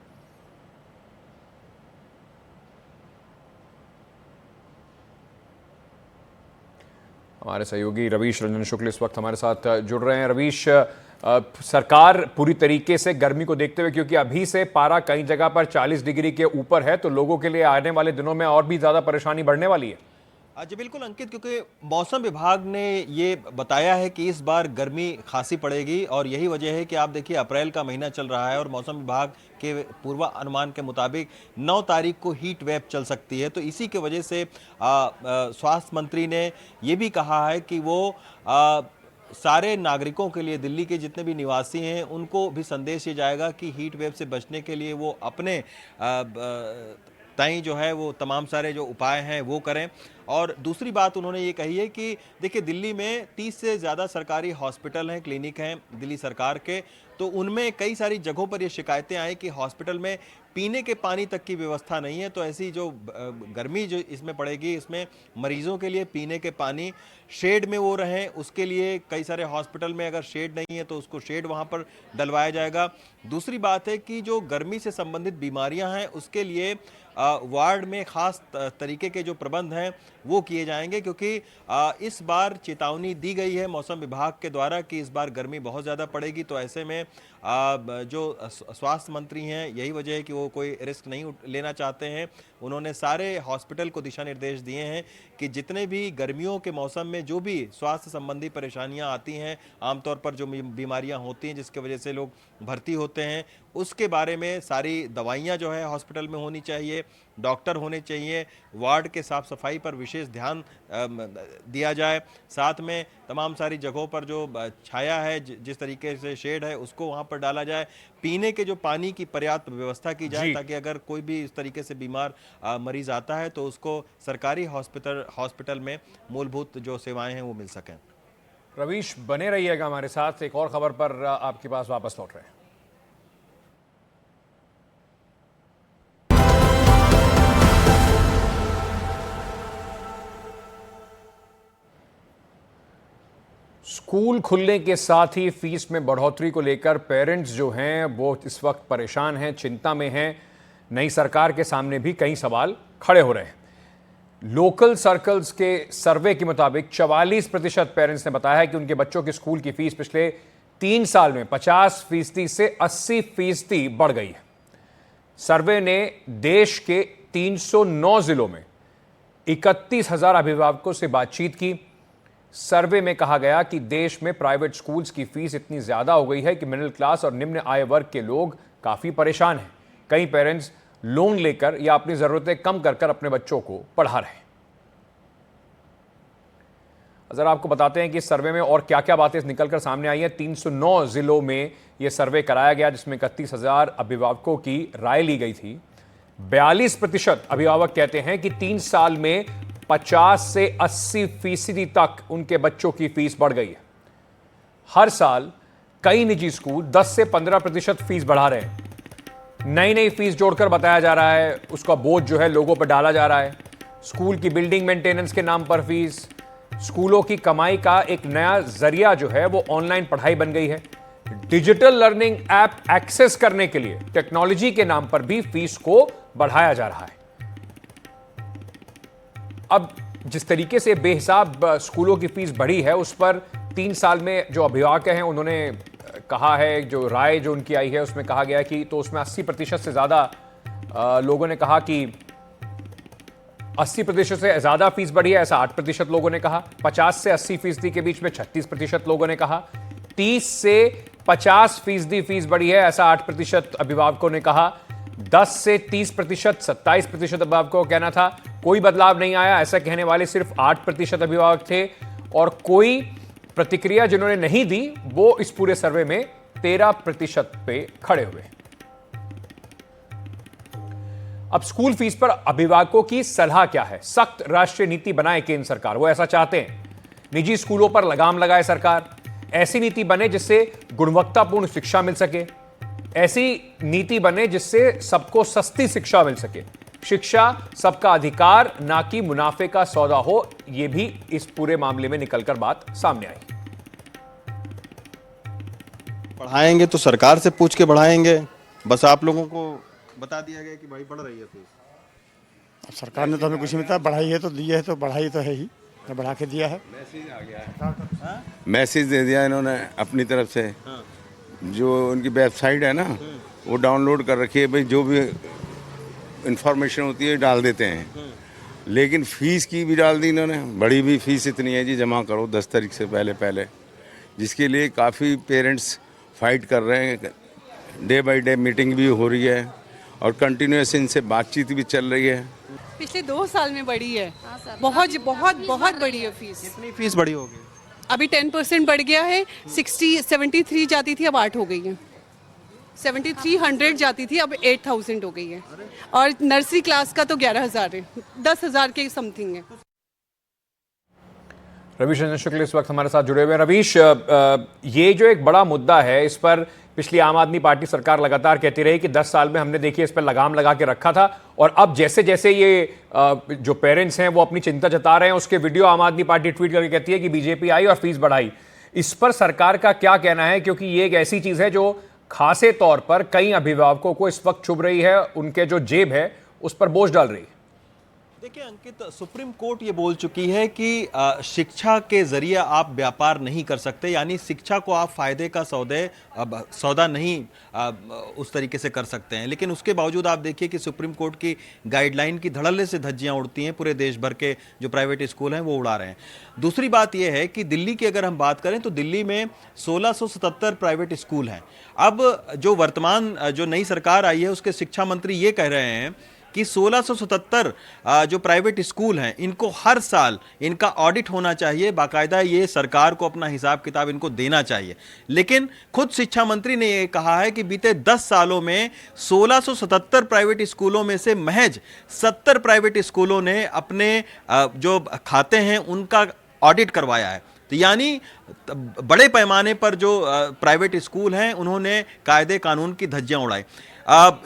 हमारे सहयोगी रवीश रंजन शुक्ल इस वक्त हमारे साथ जुड़ रहे हैं। रवीश, सरकार पूरी तरीके से गर्मी को देखते हुए, क्योंकि अभी से पारा कई जगह पर 40 डिग्री के ऊपर है, तो लोगों के लिए आने वाले दिनों में और भी ज़्यादा परेशानी बढ़ने वाली है। जी बिल्कुल अंकित, क्योंकि मौसम विभाग ने ये बताया है कि इस बार गर्मी खासी पड़ेगी और यही वजह है कि आप देखिए अप्रैल का महीना चल रहा है और मौसम विभाग के पूर्वानुमान के मुताबिक 9 तारीख को हीट वेव चल सकती है। तो इसी के वजह से स्वास्थ्य मंत्री ने ये भी कहा है कि वो सारे नागरिकों के लिए, दिल्ली के जितने भी निवासी हैं, उनको भी संदेश ये जाएगा कि हीट वेव से बचने के लिए वो अपने ताई जो है वो तमाम सारे जो उपाय हैं वो करें। और दूसरी बात उन्होंने ये कही है कि देखिए दिल्ली में 30 से ज़्यादा सरकारी हॉस्पिटल हैं, क्लिनिक हैं दिल्ली सरकार के, तो उनमें कई सारी जगहों पर ये शिकायतें आई कि हॉस्पिटल में पीने के पानी तक की व्यवस्था नहीं है। तो ऐसी जो गर्मी जो इसमें पड़ेगी, इसमें मरीजों के लिए पीने के पानी शेड में वो रहें, उसके लिए कई सारे हॉस्पिटल में अगर शेड नहीं है तो उसको शेड वहाँ पर डलवाया जाएगा। दूसरी बात है कि जो गर्मी से संबंधित बीमारियां हैं उसके लिए वार्ड में ख़ास तरीके के जो प्रबंध हैं वो किए जाएंगे, क्योंकि इस बार चेतावनी दी गई है मौसम विभाग के द्वारा कि इस बार गर्मी बहुत ज़्यादा पड़ेगी। तो ऐसे में जो स्वास्थ्य मंत्री हैं, यही वजह है कि वो कोई रिस्क नहीं लेना चाहते हैं। उन्होंने सारे हॉस्पिटल को दिशा निर्देश दिए हैं कि जितने भी गर्मियों के मौसम में जो भी स्वास्थ्य संबंधी परेशानियां आती हैं, आमतौर पर जो बीमारियां होती हैं जिसके वजह से लोग भर्ती होते हैं, उसके बारे में सारी दवाइयां जो है हॉस्पिटल में होनी चाहिए, डॉक्टर होने चाहिए, वार्ड के साफ सफाई पर विशेष ध्यान दिया जाए। साथ में तमाम सारी जगहों पर जो छाया है, जिस तरीके से शेड है उसको वहाँ पर डाला जाए। पीने के जो पानी की पर्याप्त व्यवस्था की जाए ताकि अगर कोई भी इस तरीके से बीमार मरीज आता है तो उसको सरकारी हॉस्पिटल में मूलभूत जो सेवाएं हैं वो मिल सकें। रवीश बने रहिएगा हमारे साथ, एक और खबर पर आपके पास वापस लौट रहे हैं। स्कूल खुलने के साथ ही फीस में बढ़ोतरी को लेकर पेरेंट्स जो हैं वो इस वक्त परेशान हैं, चिंता में हैं। नई सरकार के सामने भी कई सवाल खड़े हो रहे हैं। लोकल सर्कल्स के सर्वे के मुताबिक 44% पेरेंट्स ने बताया है कि उनके बच्चों की स्कूल की फीस पिछले 3 साल में 50% से 80% बढ़ गई है। सर्वे ने देश के 309 जिलों में 31,000 अभिभावकों से बातचीत की। सर्वे में कहा गया कि देश में प्राइवेट स्कूल्स की फीस इतनी ज्यादा हो गई है कि मिडिल क्लास और निम्न आय वर्ग के लोग काफी परेशान हैं। कई पेरेंट्स लोन लेकर या अपनी जरूरतें कम कर अपने बच्चों को पढ़ा रहे हैं। जरा आपको बताते हैं कि इस सर्वे में और क्या क्या बातें निकलकर सामने आई हैं। 309 जिलों में यह सर्वे कराया गया जिसमें 31,000 अभिभावकों की राय ली गई थी। 42% अभिभावक कहते हैं कि 3 साल में 50 से 80% तक उनके बच्चों की फीस बढ़ गई है। हर साल कई निजी स्कूल 10 से 15% फीस बढ़ा रहे हैं। नई फीस जोड़कर बताया जा रहा है, उसका बोझ जो है लोगों पर डाला जा रहा है। स्कूल की बिल्डिंग मेंटेनेंस के नाम पर फीस, स्कूलों की कमाई का एक नया जरिया जो है वो ऑनलाइन पढ़ाई बन गई है। डिजिटल लर्निंग ऐप एक्सेस करने के लिए टेक्नोलॉजी के नाम पर भी फीस को बढ़ाया जा रहा है। अब जिस तरीके से बेहिसाब स्कूलों की फीस बढ़ी है उस पर 3 साल में जो अभिभावक हैं उन्होंने कहा है, जो राय जो उनकी आई है उसमें कहा गया है कि तो उसमें 80% से ज़्यादा लोगों ने कहा कि 80% से ज़्यादा फीस बढ़ी है, ऐसा 8% लोगों ने कहा। 50 से 80% के बीच में 36% लोगों ने कहा। 30 से 50% फीस बढ़ी है, ऐसा 8% अभिभावकों ने कहा। 10 से 30%, 27% अभिभावकों का कहना था। कोई बदलाव नहीं आया, ऐसा कहने वाले सिर्फ 8% अभिभावक थे। और कोई प्रतिक्रिया जिन्होंने नहीं दी वो इस पूरे सर्वे में 13% पे खड़े हुए। अब स्कूल फीस पर अभिभावकों की सलाह क्या है? सख्त राष्ट्रीय नीति बनाए केंद्र सरकार, वो ऐसा चाहते हैं। निजी स्कूलों पर लगाम लगाए सरकार। ऐसी नीति बने जिससे गुणवत्तापूर्ण शिक्षा मिल सके। ऐसी नीति बने जिससे सबको सस्ती शिक्षा मिल सके। शिक्षा सबका अधिकार, ना कि मुनाफे का सौदा हो। यह भी इस पूरे मामले में निकलकर बात सामने आई। पढ़ाएंगे तो सरकार से पूछ के बढ़ाएंगे, बस आप लोगों को बता दिया गया कि भाई बढ़ रही है फीस। अब सरकार ने तो हमें कुछ नहीं बताया, बढ़ाई है तो दी है, तो बढ़ाई तो है ही, तो बढ़ा के दिया है। मैसेज आ गया है, मैसेज दे दिया इन्होंने अपनी तरफ से। जो उनकी वेबसाइट है ना वो डाउनलोड कर रखी है, भाई जो भी इंफॉर्मेशन होती है डाल देते हैं। लेकिन फीस की भी डाल दी इन्होंने, बड़ी भी फीस इतनी है जी, जमा करो 10 तारीख से पहले, जिसके लिए काफ़ी पेरेंट्स फाइट कर रहे हैं। डे बाय डे मीटिंग भी हो रही है और कंटिन्यूस इनसे बातचीत भी चल रही है। पिछले 2 साल में बढ़ी है, बहुत बड़ी है फीस। कितनी फीस बढ़ी होगी? अभी 10% बढ़ गया है। 73 जाती थी, अब 8 हो गई है। 7300 जाती थी, अब 8000 हो गई है। और नर्सरी क्लास का तो 11,000 है, 10,000 के समथिंग है। रवीश रंजन शुक्ल इस वक्त हमारे साथ जुड़े हुए हैं। रवीश, ये जो एक बड़ा मुद्दा है, इस पर पिछली आम आदमी पार्टी सरकार लगातार कहती रही कि 10 साल में हमने देखिए इस पर लगाम लगा के रखा था, और अब जैसे जैसे ये जो पेरेंट्स हैं वो अपनी चिंता जता रहे हैं, उसके वीडियो आम आदमी पार्टी ट्वीट करके कहती है कि बीजेपी आई और फीस बढ़ाई। इस पर सरकार का क्या कहना है, क्योंकि ये एक ऐसी चीज है जो खासे तौर पर कई अभिभावकों को इस वक्त चुभ रही है, उनके जो जेब है उस पर बोझ डाल रही है। देखिए अंकित, सुप्रीम कोर्ट ये बोल चुकी है कि शिक्षा के जरिए आप व्यापार नहीं कर सकते, यानी शिक्षा को आप फायदे का सौदा नहीं उस तरीके से कर सकते हैं। लेकिन उसके बावजूद आप देखिए कि सुप्रीम कोर्ट की गाइडलाइन की धड़ल्ले से धज्जियां उड़ती हैं, पूरे देश भर के जो प्राइवेट स्कूल हैं वो उड़ा रहे हैं। दूसरी बात यह है कि दिल्ली की अगर हम बात करें तो दिल्ली में 1677 प्राइवेट स्कूल हैं। अब जो वर्तमान जो नई सरकार आई है उसके शिक्षा मंत्री ये कह रहे हैं कि 1677 जो प्राइवेट स्कूल हैं इनको हर साल इनका ऑडिट होना चाहिए, बाकायदा ये सरकार को अपना हिसाब किताब इनको देना चाहिए। लेकिन खुद शिक्षा मंत्री ने ये कहा है कि बीते 10 सालों में 1677 प्राइवेट स्कूलों में से महज 70 प्राइवेट स्कूलों ने अपने जो खाते हैं उनका ऑडिट करवाया है। तो यानी बड़े पैमाने पर जो प्राइवेट स्कूल हैं उन्होंने कायदे कानून की धज्जियां उड़ाई।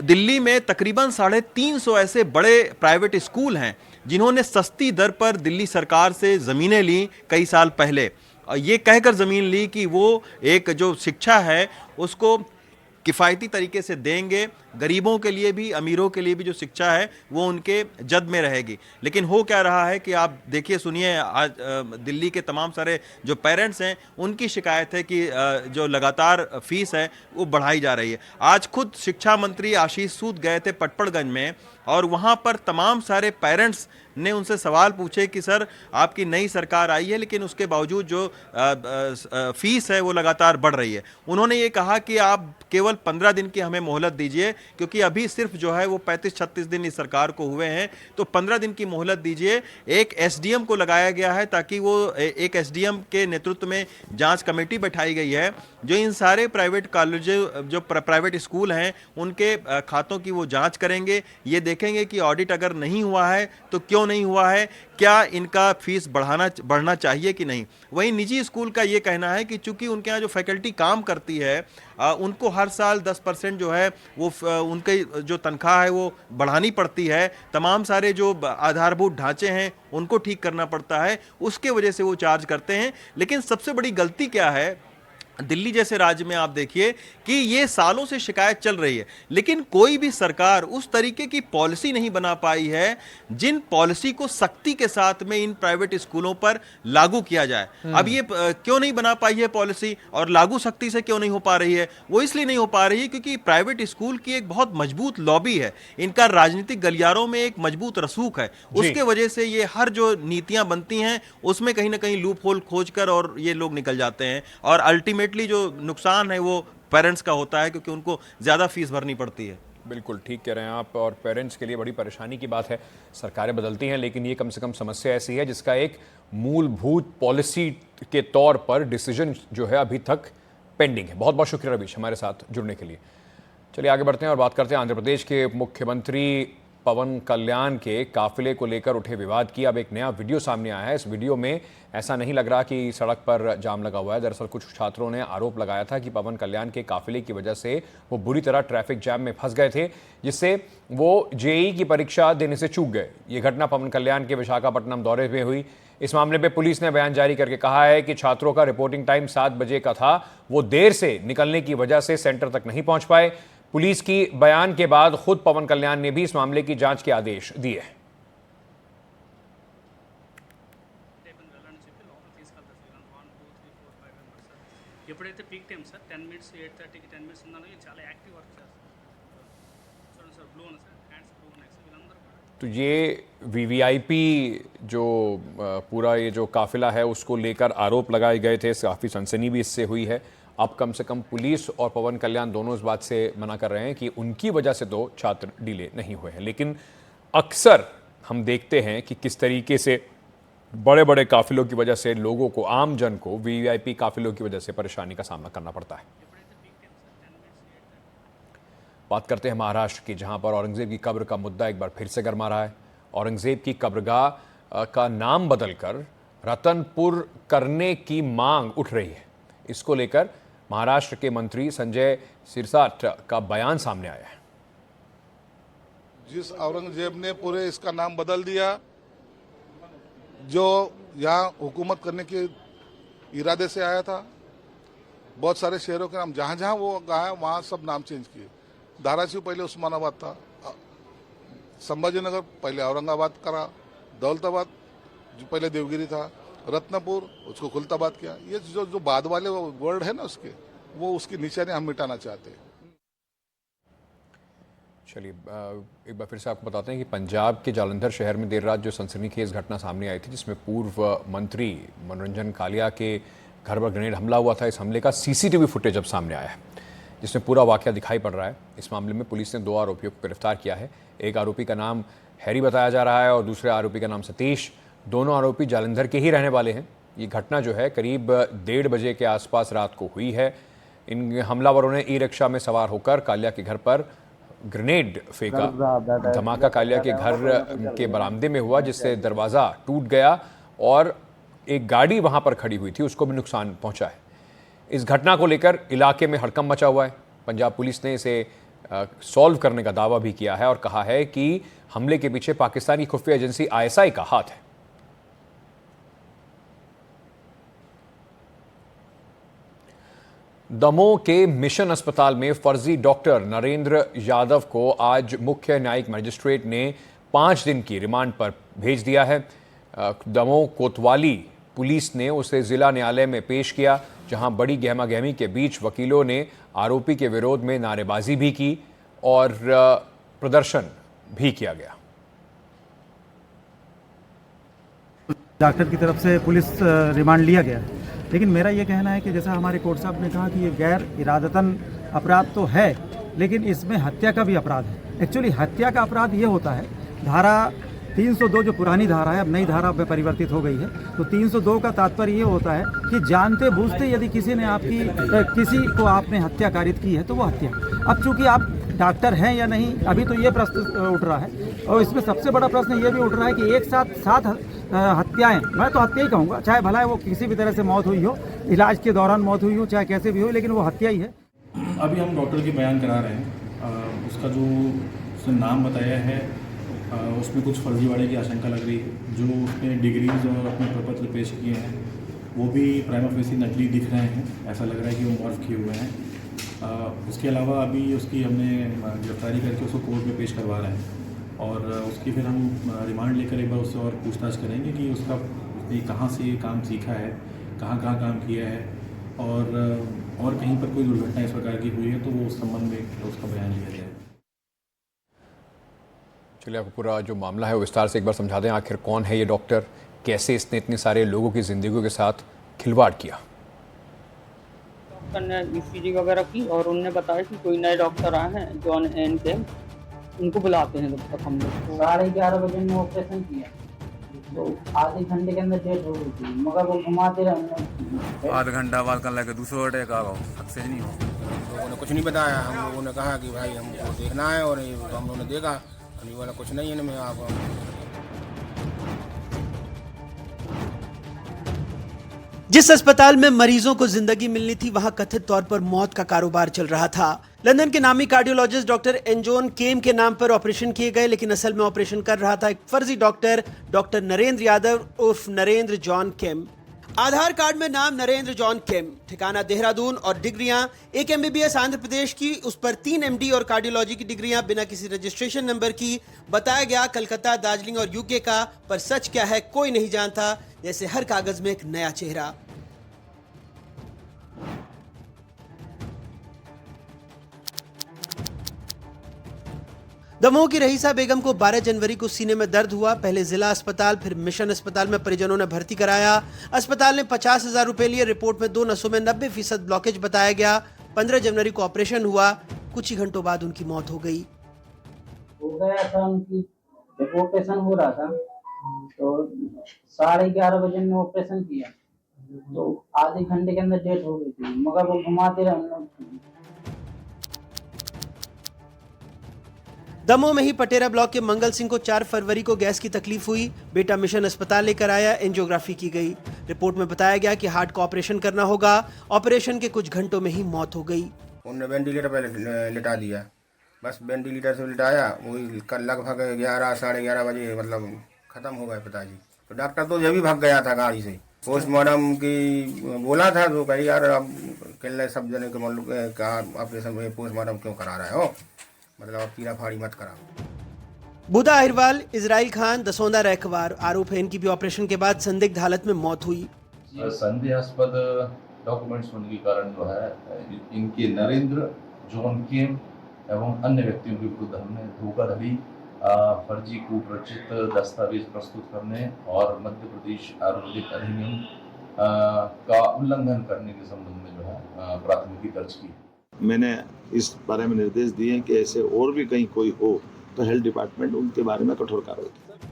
दिल्ली में तकरीबन 350 ऐसे बड़े प्राइवेट स्कूल हैं जिन्होंने सस्ती दर पर दिल्ली सरकार से ज़मीनें ली कई साल पहले, ये कहकर ज़मीन ली कि वो एक जो शिक्षा है उसको किफ़ायती तरीके से देंगे, गरीबों के लिए भी अमीरों के लिए भी जो शिक्षा है वो उनके जद में रहेगी। लेकिन हो क्या रहा है कि आप देखिए सुनिए, आज दिल्ली के तमाम सारे जो पेरेंट्स हैं उनकी शिकायत है कि जो लगातार फीस है वो बढ़ाई जा रही है। आज खुद शिक्षा मंत्री आशीष सूद गए थे पटपड़गंज में, और वहाँ पर तमाम सारे पेरेंट्स ने उनसे सवाल पूछे कि सर आपकी नई सरकार आई है लेकिन उसके बावजूद जो फीस है वो लगातार बढ़ रही है। उन्होंने ये कहा कि आप केवल 15 दिन की हमें मोहलत दीजिए, क्योंकि अभी सिर्फ जो है वो 35-36 दिन इस सरकार को हुए हैं, तो 15 दिन की मोहलत दीजिए। एक एसडीएम को लगाया गया है ताकि वो एक एसडीएम के नेतृत्व में जांच कमेटी बैठाई गई है जो इन सारे प्राइवेट कॉलेज जो प्राइवेट स्कूल हैं उनके खातों की वो जाँच करेंगे, ये देखेंगे कि ऑडिट अगर नहीं हुआ है तो क्यों नहीं हुआ है, क्या इनका फीस बढ़ना चाहिए कि नहीं। वहीं निजी स्कूल का ये कहना है कि चूंकि उनके यहाँ जो फैकल्टी काम करती है उनको हर साल 10% जो है वो उनके जो तनख्वाह है वो बढ़ानी पड़ती है, तमाम सारे जो आधारभूत ढांचे हैं उनको ठीक करना पड़ता है, उसके वजह से वो चार्ज करते हैं। लेकिन सबसे बड़ी गलती क्या है, दिल्ली जैसे राज्य में आप देखिए कि ये सालों से शिकायत चल रही है लेकिन कोई भी सरकार उस तरीके की पॉलिसी नहीं बना पाई है जिन पॉलिसी को सख्ती के साथ में इन प्राइवेट स्कूलों पर लागू किया जाए। अब ये क्यों नहीं बना पाई है पॉलिसी, और लागू सख्ती से क्यों नहीं हो पा रही है? वो इसलिए नहीं हो पा रही है क्योंकि प्राइवेट स्कूल की एक बहुत मजबूत लॉबी है, इनका राजनीतिक गलियारों में एक मजबूत रसूख है, उसके वजह से ये हर जो नीतियां बनती हैं उसमें कहीं ना कहीं लूप होल खोज कर और ये लोग निकल जाते हैं, और अल्टीमेटली जो नुकसान है वो पेरेंट्स का होता है क्योंकि उनको ज्यादा फीस भरनी पड़ती है। बिल्कुल ठीक कह रहे हैं आप, और पेरेंट्स के लिए बड़ी परेशानी की बात है। सरकारें बदलती हैं लेकिन ये कम से कम समस्या ऐसी है जिसका एक मूलभूत पॉलिसी के तौर पर डिसीजन जो है अभी तक पेंडिंग है। बहुत बहुत शुक्रिया रवीश हमारे साथ जुड़ने के लिए। चलिए आगे बढ़ते हैं और बात करते हैं आंध्र प्रदेश के मुख्यमंत्री पवन कल्याण के काफिले को लेकर उठे विवाद की। अब एक नया वीडियो सामने आया है। इस वीडियो में ऐसा नहीं लग रहा कि सड़क पर जाम लगा हुआ है। दरअसल कुछ छात्रों ने आरोप लगाया था कि पवन कल्याण के काफिले की वजह से वो बुरी तरह ट्रैफिक जैम में फंस गए थे, जिससे वो जेईई की परीक्षा देने से चूक गए। ये घटना पवन कल्याण के विशाखापट्टनम दौरे में हुई। इस मामले में पुलिस ने बयान जारी करके कहा है कि छात्रों का रिपोर्टिंग टाइम 7 बजे का था, वो देर से निकलने की वजह से सेंटर तक नहीं पहुंच पाए। पुलिस की बयान के बाद खुद पवन कल्याण ने भी इस मामले की जांच के आदेश दिए हैं। ఎప్పుడైతే పీక్ టైం సార్ 10 మినిట్స్ 8:30కి 10 మినిట్స్ ఉన్నానో ఇది చాలా యాక్టివ్ వర్క్ చేస్తారు చూడండి సార్ బ్లూ ఉంది సార్ హ్యాండ్స్ బ్లూ ఉన్నాయి సార్ వీళ్ళందరూ तो ये वीवीआईपी जो पूरा ये जो काफिला है उसको लेकर आरोप लगाए गए थे, काफ़ी सनसनी भी इससे हुई है। अब कम से कम पुलिस और पवन कल्याण दोनों इस बात से मना कर रहे हैं कि उनकी वजह से तो छात्र डिले नहीं हुए हैं। लेकिन अक्सर हम देखते हैं कि किस तरीके से बड़े बड़े काफिलों की वजह से लोगों को, आम जन को वीवीआईपी काफिलों की वजह से परेशानी का सामना करना पड़ता है। बात करते हैं महाराष्ट्र की, जहां पर औरंगजेब की कब्र का मुद्दा एक बार फिर से गर्मा रहा है। औरंगजेब की कब्रगाह का नाम बदलकर रतनपुर करने की मांग उठ रही है। इसको लेकर महाराष्ट्र के मंत्री संजय सिरसाट का बयान सामने आया है। जिस औरंगजेब ने पूरे इसका नाम बदल दिया, जो यहाँ हुकूमत करने के इरादे से आया था, बहुत सारे शहरों के नाम जहाँ जहाँ वो गया वहाँ सब नाम चेंज किए। धाराशिव पहले उस्मानाबाद था, संभाजीनगर पहले औरंगाबाद करा, दौलताबाद जो पहले देवगिरी था, रत्नपुर उसको खुलताबाद किया। ये जो बाद वाले वर्ड है ना उसके, वो उसकी निशानी हम मिटाना चाहते हैं। चलिए एक बार फिर से आपको बताते हैं कि पंजाब के जालंधर शहर में देर रात जो सनसनीखेज घटना सामने आई थी, जिसमें पूर्व मंत्री मनोरंजन कालिया के घर पर ग्रेनेड हमला हुआ था। इस हमले का सीसीटीवी फुटेज अब सामने आया है, जिसमें पूरा वाकया दिखाई पड़ रहा है। इस मामले में पुलिस ने 2 आरोपियों को गिरफ्तार किया है। एक आरोपी का नाम हैरी बताया जा रहा है और दूसरे आरोपी का नाम सतीश। दोनों आरोपी जालंधर के ही रहने वाले हैं। ये घटना जो है करीब 1:30 बजे के आसपास रात को हुई है। इन हमलावरों ने ई रिक्शा में सवार होकर कालिया के घर पर ग्रेनेड फेंका। धमाका कालिया के घर के बरामदे में हुआ, जिससे दरवाज़ा टूट गया और एक गाड़ी वहां पर खड़ी हुई थी उसको भी नुकसान पहुंचा है। इस घटना को लेकर इलाके में हड़कंप मचा हुआ है। पंजाब पुलिस ने इसे सॉल्व करने का दावा भी किया है और कहा है कि हमले के पीछे पाकिस्तानी खुफिया एजेंसी ISI का हाथ है। दमोह के मिशन अस्पताल में फर्जी डॉक्टर नरेंद्र यादव को आज मुख्य न्यायिक मजिस्ट्रेट ने 5 दिन की रिमांड पर भेज दिया है। दमोह कोतवाली पुलिस ने उसे जिला न्यायालय में पेश किया, जहां बड़ी गहमागहमी के बीच वकीलों ने आरोपी के विरोध में नारेबाजी भी की और प्रदर्शन भी किया गया। डॉक्टर की तरफ से पुलिस रिमांड लिया गया, लेकिन मेरा ये कहना है कि जैसा हमारे कोर्ट साहब ने कहा कि ये गैर इरादतन अपराध तो है, लेकिन इसमें हत्या का भी अपराध है। एक्चुअली हत्या का अपराध ये होता है, धारा 302 जो पुरानी धारा है अब नई धारा में परिवर्तित हो गई है, तो 302 का तात्पर्य ये होता है कि जानते बूझते यदि किसी किसी को आपने हत्या कारित की है तो वो हत्या। अब चूंकि आप डॉक्टर हैं या नहीं, अभी तो ये प्रश्न उठ रहा है, और इसमें सबसे बड़ा प्रश्न ये भी उठ रहा है कि एक साथ 7 हत्याएं, मैं तो हत्या ही कहूँगा, चाहे भला वो किसी भी तरह से मौत हुई हो, इलाज के दौरान मौत हुई हो, चाहे कैसे भी हो, लेकिन वो हत्या ही है। अभी हम डॉक्टर की बयान करा रहे हैं। उसका जो उसने नाम बताया है उसमें कुछ फर्जीवाड़े की आशंका लग रही है। जो उसने डिग्रीज और अपने प्रपत्र पेश किए हैं वो भी प्राइमा फेसी नकली दिख रहे हैं। ऐसा लग रहा है कि वो मॉर्फ किए हुए हैं। उसके अलावा अभी उसकी हमने गिरफ्तारी करके उसको कोर्ट में पेश करवा रहे हैं और उसकी फिर हम रिमांड लेकर एक बार उससे और पूछताछ करेंगे कि उसने कहाँ से ये काम सीखा है, कहाँ कहाँ काम किया है, और कहीं पर कोई दुर्घटना इस प्रकार की हुई है तो वो उस संबंध में उसका बयान लिया जाए। चलिए आपको पूरा जो मामला है वो विस्तार से एक बार समझा दें। आखिर कौन है ये डॉक्टर, कैसे इसने इतने सारे लोगों की ज़िंदगी के साथ खिलवाड़ किया। डॉक्टर ने ECG वगैरह की और उन्होंने बताया कि कोई नए डॉक्टर आए हैं जॉन एन के, उनको बुलाते हैं। जब तक हम लोग 11:30 बजे में ऑपरेशन किया तो आधे घंटे के अंदर डेट हो गई थी, मगर वो घुमाते रहे। आधा घंटा बाद कर लगे दूसरा अटैक आ गया, सक्सेस नहीं हो। लोगों ने कुछ नहीं बताया, हम लोगों ने कहा कि भाई हमको देखना है और हम लोगों ने देखा वाला कुछ नहीं है मैं आप। जिस अस्पताल में मरीजों को जिंदगी मिलनी थी वहां कथित तौर पर मौत का कारोबार चल रहा था। लंदन के नामी कार्डियोलॉजिस्ट डॉक्टर एंजोन केम के नाम पर ऑपरेशन किए गए, लेकिन असल में ऑपरेशन कर रहा था एक फर्जी डॉक्टर नरेंद्र यादव उर्फ नरेंद्र जॉन केम। आधार कार्ड में नाम नरेंद्र जॉन केम, ठिकाना देहरादून और डिग्रियां एक MBBS आंध्र प्रदेश की, उस पर 3 MD और कार्डियोलॉजी की डिग्रियां बिना किसी रजिस्ट्रेशन नंबर की। बताया गया कलकत्ता, दार्जिलिंग और UK का, पर सच क्या है कोई नहीं जानता। जैसे हर कागज में एक नया चेहरा। दमोह की रहीसा बेगम को 12 जनवरी को सीने में दर्द हुआ। पहले जिला अस्पताल फिर मिशन अस्पताल में परिजनों ने भर्ती कराया। अस्पताल ने 50,000 रुपए लिए। रिपोर्ट में 2 नसों में 90% ब्लॉकेज बताया गया। 15 जनवरी को ऑपरेशन हुआ। कुछ ही घंटों बाद उनकी मौत हो गई। हो गया था उनकी, जब ऑपरेशन हो रहा था तो 11:30 बजे में ऑपरेशन किया तो आधे घंटे के अंदर डेट हो गई थी, मगर वो घुमाते रहे। दमोह में ही पटेरा ब्लॉक के मंगल सिंह को 4 फरवरी को गैस की तकलीफ हुई। बेटा मिशन अस्पताल लेकर आया, एंजियोग्राफी की गई। रिपोर्ट में बताया गया कि हार्ट का ऑपरेशन करना होगा। ऑपरेशन के कुछ घंटों में ही मौत हो गई। उन्होंने वेंटिलेटर पर लिटा दिया, बस वेंटिलेटर से लिटाया, वही कल लगभग 11 साढ़े 11 बजे मतलब खत्म हो गए पिताजी। तो डॉक्टर तो जब भी भाग गया था गाड़ी से। पोस्टमार्टम की बोला था तो कही यार अब कल सब जने को मालूम कहा ऑपरेशन में पोस्टमार्टम क्यों करा रहे हो, मतलब अब कीड़ा फाड़ी मत कराओ। बुधा अहिरवाल, इजराइल खान, दसौंदा रैकवार आरोप है इनकी भी ऑपरेशन के बाद संदिग्ध हालत में मौत हुई। संदेहास्पद डॉक्यूमेंट्स होने के कारण जो है इनके नरेंद्र, जॉन केम एवं अन्य व्यक्तियों के विरुद्ध हमने धोखाधड़ी, फर्जी कूट रचित दस्तावेज प्रस्तुत करने और मध्य प्रदेश आयुर्वेदिक अधिनियम का उल्लंघन करने के संबंध में जो है प्राथमिकी दर्ज की। मैंने इस बारे में निर्देश दिए हैं कि ऐसे और भी कहीं कोई हो तो हेल्थ डिपार्टमेंट उनके बारे में कठोर कार्रवाई करे।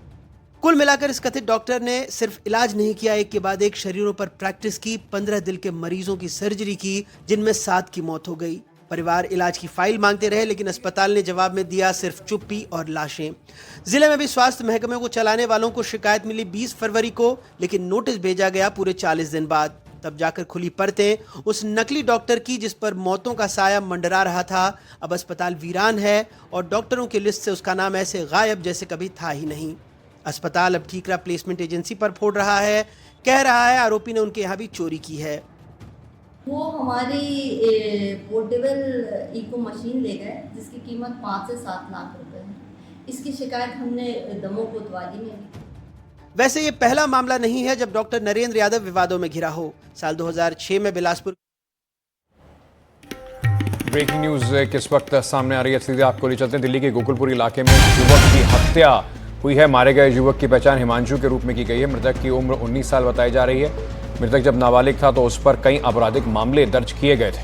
कुल मिलाकर इस कथित डॉक्टर ने सिर्फ इलाज नहीं किया, एक के बाद एक शरीरों पर प्रैक्टिस की, 15 दिल के मरीजों की सर्जरी की, जिनमें 7 की मौत हो गई। परिवार इलाज की फाइल मांगते रहे, लेकिन अस्पताल ने जवाब में दिया सिर्फ चुप्पी और लाशें। जिले में भी स्वास्थ्य महकमे को चलाने वालों को शिकायत मिली 20 फरवरी को, लेकिन नोटिस भेजा गया पूरे 40 दिन बाद। तब जाकर खुली परतें उस नकली डॉक्टर की जिस पर मौतों का साया मंडरा रहा था। अब अस्पताल वीरान है और डॉक्टरों की लिस्ट से उसका नाम ऐसे गायब जैसे कभी था ही नहीं। अस्पताल अब ठीकरा प्लेसमेंट एजेंसी पर फोड़ रहा है, कह रहा है आरोपी ने उनके यहाँ भी चोरी की है। वो हमारी पोर्टेबल इको मशीन ले गए जिसकी कीमत 5 से 7 लाख रुपए है। इसकी शिकायत हमने दमोह कोतवाली में की। वैसे ये पहला मामला नहीं है जब डॉक्टर नरेंद्र यादव विवादों में घिरा हो। साल 2006 में बिलासपुर। ब्रेकिंग न्यूज किस वक्त सामने आ रही है, सीधे आपको ले चलते हैं। दिल्ली के गोकुलपुर इलाके में युवक की हत्या हुई है। मारे गए युवक की पहचान हिमांशु के रूप में की गई है। मृतक की उम्र 19 साल बताई जा रही है। मृतक जब नाबालिग था तो उस पर कई आपराधिक मामले दर्ज किए गए थे।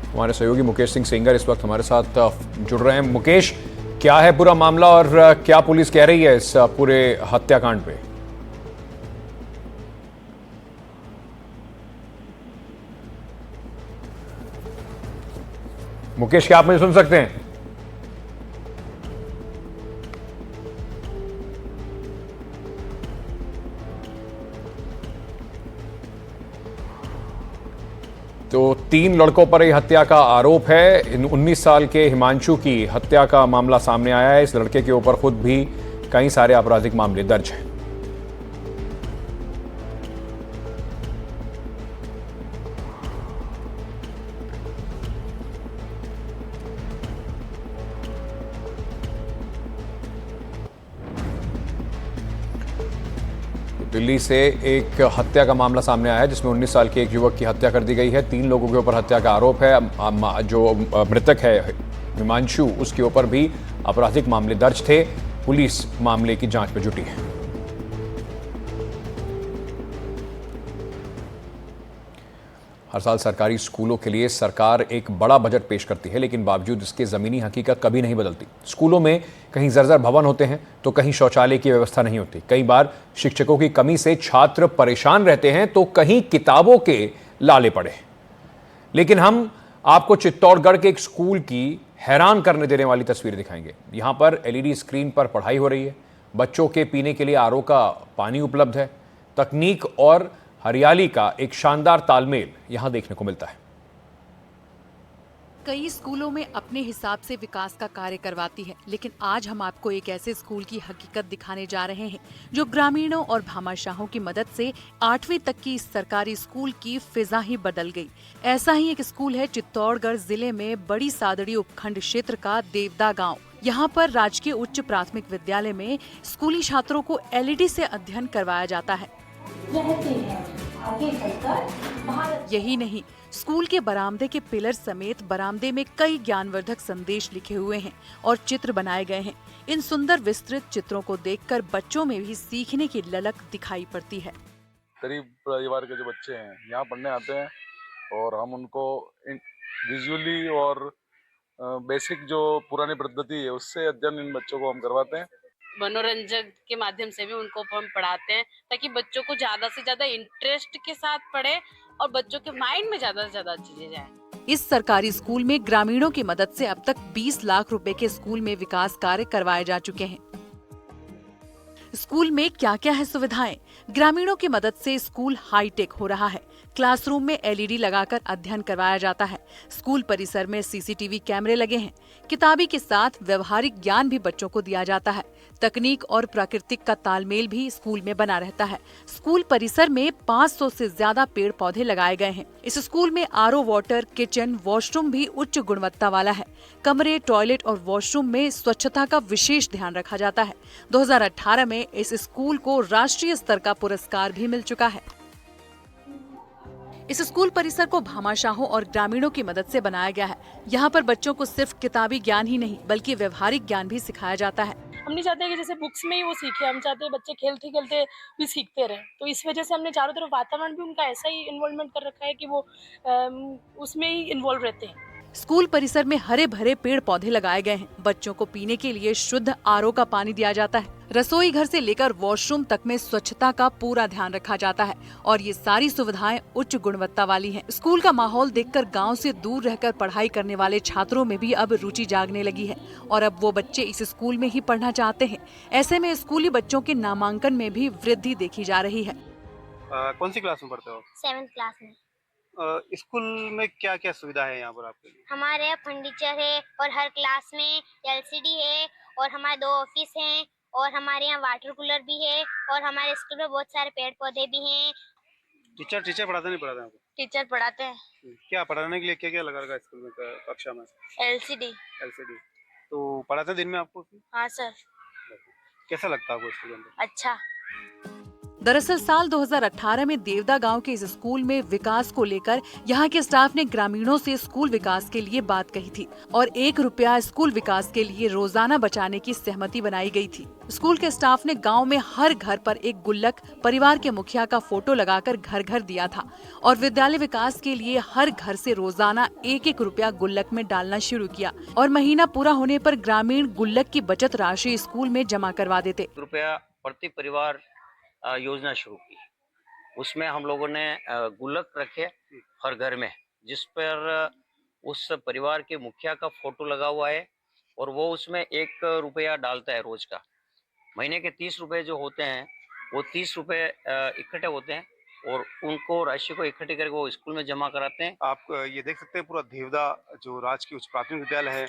हमारे सहयोगी मुकेश सिंह सेंगर इस वक्त हमारे साथ जुड़ रहे हैं। मुकेश, क्या है पूरा मामला और क्या पुलिस कह रही है इस पूरे हत्याकांड पे? मुकेश, क्या आप मुझे सुन सकते हैं? तो 3 लड़कों पर यह हत्या का आरोप है। 19 साल के हिमांशु की हत्या का मामला सामने आया है। इस लड़के के ऊपर खुद भी कई सारे आपराधिक मामले दर्ज हैं। दिल्ली से एक हत्या का मामला सामने आया है जिसमें 19 साल के एक युवक की हत्या कर दी गई है। 3 लोगों के ऊपर हत्या का आरोप है। जो मृतक है हिमांशु, उसके ऊपर भी आपराधिक मामले दर्ज थे। पुलिस मामले की जांच में जुटी है। हर साल सरकारी स्कूलों के लिए सरकार एक बड़ा बजट पेश करती है, लेकिन बावजूद इसके ज़मीनी हकीकत कभी नहीं बदलती। स्कूलों में कहीं जर्जर भवन होते हैं तो कहीं शौचालय की व्यवस्था नहीं होती। कई बार शिक्षकों की कमी से छात्र परेशान रहते हैं तो कहीं किताबों के लाले पड़े। लेकिन हम आपको चित्तौड़गढ़ के एक स्कूल की हैरान करने देने वाली तस्वीर दिखाएंगे। यहाँ पर LED स्क्रीन पर पढ़ाई हो रही है। बच्चों के पीने के लिए RO का पानी उपलब्ध है। तकनीक और हरियाली का एक शानदार तालमेल यहां देखने को मिलता है। कई स्कूलों में अपने हिसाब से विकास का कार्य करवाती है, लेकिन आज हम आपको एक ऐसे स्कूल की हकीकत दिखाने जा रहे हैं जो ग्रामीणों और भामाशाहों की मदद से 8वीं तक की इस सरकारी स्कूल की फिजा ही बदल गई। ऐसा ही एक स्कूल है चित्तौड़गढ़ जिले में बड़ी सादड़ी उपखंड क्षेत्र का देवदा गाँव। यहाँ पर राजकीय उच्च प्राथमिक विद्यालय में स्कूली छात्रों को LED से अध्ययन करवाया जाता है। यही नहीं, स्कूल के बरामदे के पिलर समेत बरामदे में कई ज्ञानवर्धक संदेश लिखे हुए हैं और चित्र बनाए गए हैं। इन सुंदर विस्तृत चित्रों को देखकर बच्चों में भी सीखने की ललक दिखाई पड़ती है। गरीब परिवार के जो बच्चे हैं यहाँ पढ़ने आते हैं और हम उनको विजुअली और बेसिक जो पुरानी पद्धति है उससे अध्ययन इन बच्चों को हम करवाते हैं। मनोरंजन के माध्यम से भी उनको हम पढ़ाते हैं ताकि बच्चों को ज्यादा से ज्यादा इंटरेस्ट के साथ पढ़े और बच्चों के माइंड में ज्यादा से ज्यादा चीजें जाए। इस सरकारी स्कूल में ग्रामीणों की मदद से अब तक 20 लाख रुपए के स्कूल में विकास कार्य करवाए जा चुके हैं। स्कूल में क्या क्या है सुविधाएं? ग्रामीणों की मदद से स्कूल हाईटेक हो रहा है। क्लासरूम में LED लगाकर अध्ययन करवाया जाता है। स्कूल परिसर में CCTV कैमरे लगे हैं। किताबी के साथ व्यवहारिक ज्ञान भी बच्चों को दिया जाता है। तकनीक और प्राकृतिक का तालमेल भी स्कूल में बना रहता है। स्कूल परिसर में 500 से ज्यादा पेड़ पौधे लगाए गए हैं। इस स्कूल में RO वाटर, किचन, वॉशरूम भी उच्च गुणवत्ता वाला है। कमरे, टॉयलेट और वॉशरूम में स्वच्छता का विशेष ध्यान रखा जाता है। 2018 में इस स्कूल को राष्ट्रीय स्तर का पुरस्कार भी मिल चुका है। इस स्कूल परिसर को भामाशाहों और ग्रामीणों की मदद से बनाया गया है। यहाँ पर बच्चों को सिर्फ किताबी ज्ञान ही नहीं बल्कि व्यवहारिक ज्ञान भी सिखाया जाता है। हम नहीं चाहते कि जैसे बुक्स में ही वो सीखे, हम चाहते हैं बच्चे खेलते खेलते भी सीखते रहे। तो इस वजह से हमने चारों तरफ वातावरण भी उनका ऐसा ही इन्वॉल्वमेंट कर रखा है कि वो उसमें ही इन्वॉल्व रहते हैं। स्कूल परिसर में हरे भरे पेड़ पौधे लगाए गए हैं। बच्चों को पीने के लिए शुद्ध RO का पानी दिया जाता है। रसोई घर से लेकर वॉशरूम तक में स्वच्छता का पूरा ध्यान रखा जाता है और ये सारी सुविधाएं उच्च गुणवत्ता वाली हैं। स्कूल का माहौल देखकर गांव से दूर रहकर पढ़ाई करने वाले छात्रों में भी अब रुचि जागने लगी है और अब वो बच्चे इस स्कूल में ही पढ़ना चाहते हैं। ऐसे में स्कूली बच्चों के नामांकन में भी वृद्धि देखी जा रही है। कौन सी क्लास में पढ़ते हो? 7th क्लास में। स्कूल में क्या क्या सुविधा है यहाँ पर आपके लिए? हमारे यहाँ फर्नीचर है और हर क्लास में LCD है और हमारे 2 ऑफिस हैं और हमारे यहाँ वाटर कूलर भी है और हमारे स्कूल में बहुत सारे पेड़ पौधे भी हैं। टीचर पढ़ाते नहीं पढ़ाते आपको? टीचर पढ़ाते हैं। क्या पढ़ाने के लिए क्या क्या लगा रखा है स्कूल में कक्षा में? LCD। तो पढ़ाते दिन में आपको? हाँ सर। कैसा लगता है आपको स्कूल में? अच्छा। दरअसल साल 2018 में देवदा गांव के इस स्कूल में विकास को लेकर यहाँ के स्टाफ ने ग्रामीणों से स्कूल विकास के लिए बात कही थी और 1 रुपया स्कूल विकास के लिए रोजाना बचाने की सहमति बनाई गई थी। स्कूल के स्टाफ ने गांव में हर घर पर एक गुल्लक परिवार के मुखिया का फोटो लगाकर घर घर दिया था और विद्यालय विकास के लिए हर घर से रोजाना 1-1 रुपया गुल्लक में डालना शुरू किया और महीना पूरा होने पर ग्रामीण गुल्लक की बचत राशि स्कूल में जमा करवा देते। रुपया प्रति परिवार योजना शुरू की। उसमें हम लोगों ने गुल्लक रखे हर घर में, जिस पर उस परिवार के मुखिया का फोटो लगा हुआ है और वो उसमें 1 रुपया डालता है रोज का। महीने के 30 रुपए जो होते हैं वो 30 रुपए इकट्ठे होते हैं और उनको राशि को इकट्ठी करके वो स्कूल में जमा कराते हैं। आप ये देख सकते हैं पूरा देवदा जो राजकीय उच्च प्राथमिक विद्यालय है,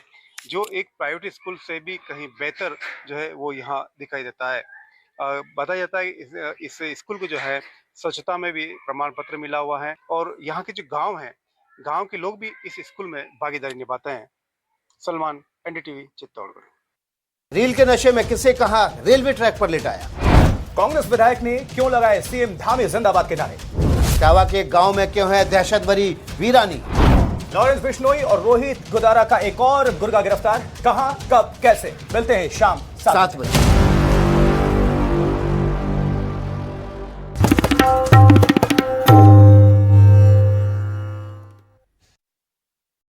जो एक प्राइवेट स्कूल से भी कहीं बेहतर जो है वो यहाँ दिखाई देता है। बताया जाता है इस स्कूल को जो है स्वच्छता में भी प्रमाण पत्र मिला हुआ है और यहाँ के जो गांव हैं, गांव के लोग भी इस स्कूल में भागीदारी निभाते हैं। सलमान, NDTV, चित्तौड़गढ़। रील के नशे में किसे कहा रेलवे ट्रैक पर लिटाया? कांग्रेस विधायक ने क्यों लगाए CM धामी जिंदाबाद के नारे? इटावा के गांव में क्यों है दहशत भरी वीरानी? लॉरेंस बिश्नोई और रोहित गुदारा का एक और गुर्गा गिरफ्तार। कहां, कब, कैसे? मिलते हैं शाम 7 बजे।